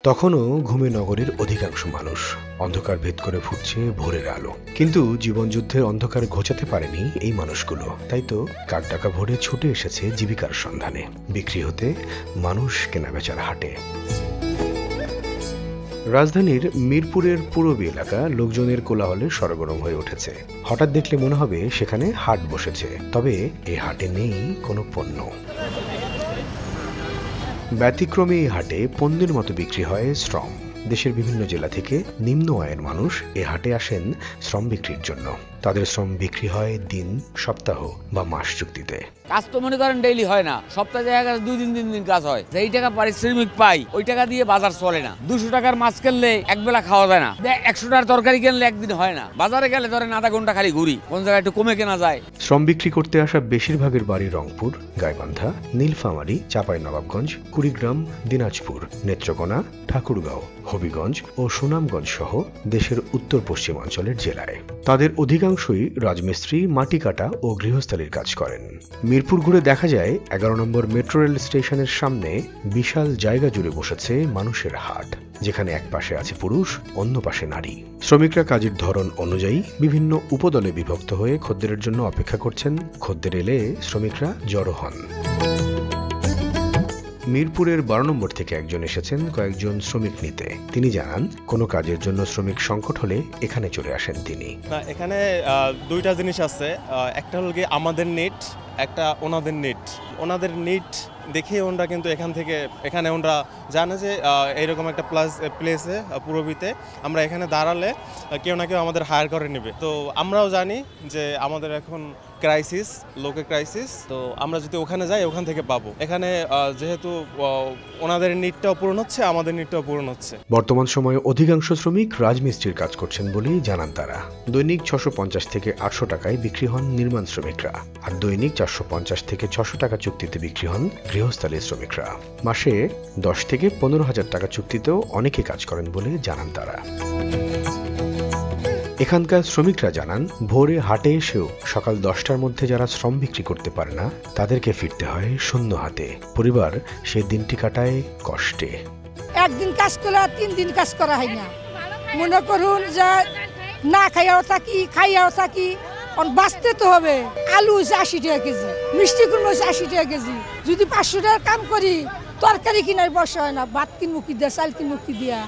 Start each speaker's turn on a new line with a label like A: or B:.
A: তখনও ঘুমে নগরীর অধিকাংশ মানুষ। অন্ধকার ভেদ করে ফুটছে ভোরের আলো, কিন্তু জীবনযুদ্ধের অন্ধকার ঘোচাতে পারেনি এই মানুষগুলো। তাই তো কাকডাকা ভোরে ছুটে এসেছে জীবিকার সন্ধানে, বিক্রি হতে মানুষ কেনাবেচার হাটে। রাজধানীর মিরপুরের পূরবী এলাকা লোকজনের কোলাহলে সরগরম হয়ে উঠেছে। হঠাৎ দেখলে মনে হবে সেখানে হাট বসেছে, তবে এই হাটে নেই কোনো পণ্য। ব্যতিক্রমে এই হাটে পণ্যের মতো বিক্রি হয় শ্রম। দেশের বিভিন্ন জেলা থেকে নিম্ন আয়ের মানুষ এ হাটে আসেন শ্রম বিক্রির জন্য। তাদের শ্রম বিক্রি হয় দিন, সপ্তাহ বা মাস চুক্তিতে।
B: কাজ তো মনে করেন ডেইলি হয় না, সপ্তাহে দেখা গেছে 2-3 দিন কাজ হয়। যেই টাকা পারিশ্রমিক পাই ওই টাকা দিয়ে বাজার চলে না। 200 টাকার মাছ কিনলে একবেলা খাওয়া যায় না, 100 টাকার তরকারি কিনলে একদিন হয় না। বাজারে গেলে ধরেন আধা ঘন্টা খালি ঘুরি, কোন জায়গায় একটু কমে কেনা যায়।
A: শ্রম বিক্রি করতে আসা বেশিরভাগের বাড়ি রংপুর, গাইবান্ধা, নীলফামারী, চাঁপাইনবাবগঞ্জ, কুড়িগ্রাম, দিনাজপুর, নেত্রকোনা, ঠাকুরগাঁও, হবিগঞ্জ ও সুনামগঞ্জ সহ দেশের উত্তর পশ্চিমাঞ্চলের জেলায়। তাদের অধিকাংশই রাজমিস্ত্রি, মাটি কাটা ও গৃহস্থালির কাজ করেন। মিরপুর ঘুরে দেখা যায় 11 নম্বর মেট্রো রেল স্টেশনের সামনে বিশাল জায়গা জুড়ে বসেছে মানুষের হাট, যেখানে এক পাশে আছে পুরুষ, অন্য পাশে নারী। শ্রমিকরা কাজের ধরন অনুযায়ী বিভিন্ন উপদলে বিভক্ত হয়ে খদ্দেরের জন্য অপেক্ষা করছেন। খদ্দের এলে শ্রমিকরা জড়ো হন। মিরপুরের 12 নম্বর থেকে একজন এসেছেন কয়েকজন শ্রমিক নিতে। তিনি জানান, কোনো কাজের জন্য শ্রমিক সংকট হলে এখানে চলে আসেন তিনি।
C: এখানে দুইটা জিনিস আছে, একটা হল কি আমাদের নিট, একটা ওনাদের নিট। ওনাদের নিট দেখে ওনারা কিন্তু এখানে ওনারা জানে যে এইরকম একটা প্লেসে পূরবীতে আমরা এখানে দাঁড়ালে কেউ না কেউ আমাদের হায়ার করে নেবে। তো আমরাও জানি যে আমাদের এখন ক্রাইসিস, লোকে ক্রাইসিস, তো আমরা যদি ওখানে যাই ওখান থেকে পাবো। এখানে যেহেতু ওনাদের নিটটাও পূরণ হচ্ছে, আমাদের নিটটাও পূরণ হচ্ছে।
A: বর্তমান সময়ে অধিকাংশ শ্রমিক রাজমিস্ত্রির কাজ করছেন বলেই জানান তারা। দৈনিক 650 থেকে 800 টাকায় বিক্রি হন নির্মাণ শ্রমিকরা, আর দৈনিক 450 থেকে 600 টাকা চুক্তিতে বিক্রি হন গৃহস্থালী শ্রমিকরা। মাসে 10 থেকে 15,000 টাকা চুক্তিতেও অনেকে কাজ করেন বলে জানান তারা। এখানকার শ্রমিকরা জানান, ভোরে হাটে এসেও সকাল 10টার মধ্যে যারা শ্রম বিক্রি করতে পারে না তাদেরকে ফিরতে হয় শূন্য হাতে। পরিবার সে দিনটি কাটায় কষ্টে।
D: একদিন কাজ করলে 3 দিন কাজ করা হয় না। মনে করুন যে না খাইয়াও থাকি, খাইয়াও থাকি, বাঁচতে তো হবে। আলু হচ্ছে 80 টাকা কেজি, মিষ্টি কুমড়ো হচ্ছে 80 টাকা কেজি। যদি 500 টাকার কাম করি তরকারি কিনার বসা হয় না, ভাত কিনবো কি দিয়া, চাল কিনবো কি দিয়া।